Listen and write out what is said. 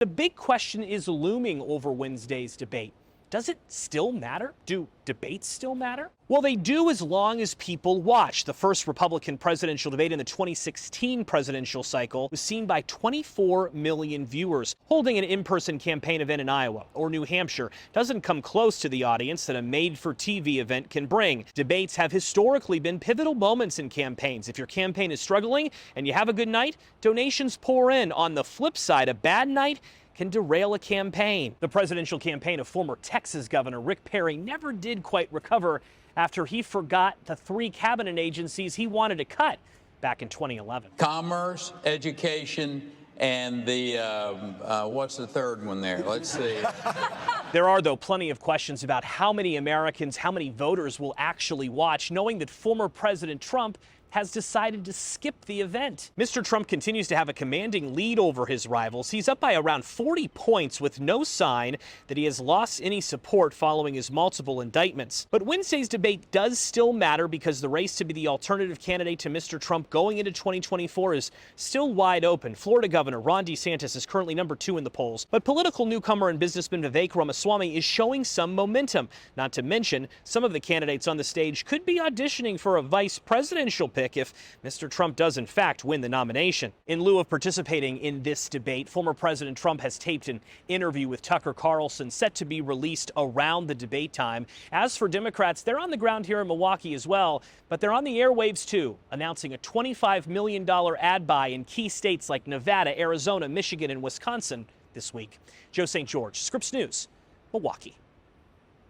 The big question is looming over Wednesday's debate. Does it still matter? Do debates still matter? Well, they do as long as people watch. The first Republican presidential debate in the 2016 presidential cycle was seen by 24 million viewers. Holding an in-person campaign event in Iowa or New Hampshire doesn't come close to the audience that a made-for-TV event can bring. Debates have historically been pivotal moments in campaigns. If your campaign is struggling and you have a good night, donations pour in. On the flip side, a bad night can derail a campaign. The presidential campaign of former Texas Governor Rick Perry never did quite recover after he forgot the 3 cabinet agencies he wanted to cut back in 2011. Commerce, education, and the, what's the third one there? Let's see. There are, though, plenty of questions about how many Americans, how many voters will actually watch, knowing that former President Trump has decided to skip the event. Mr. Trump continues to have a commanding lead over his rivals. He's up by around 40 points with no sign that he has lost any support following his multiple indictments. But Wednesday's debate does still matter because the race to be the alternative candidate to Mr. Trump going into 2024 is still wide open. Florida Governor Ron DeSantis is currently number 2 in the polls, but political newcomer and businessman Vivek Ramaswamy is showing some momentum. Not to mention, some of the candidates on the stage could be auditioning for a vice presidential pick if Mr. Trump does in fact win the nomination. In lieu of participating in this debate, former President Trump has taped an interview with Tucker Carlson set to be released around the debate time. As for Democrats, they're on the ground here in Milwaukee as well, but they're on the airwaves too, announcing a $25 million ad buy in key states like Nevada, Arizona, Michigan, and Wisconsin this week. Joe St. George, Scripps News, Milwaukee.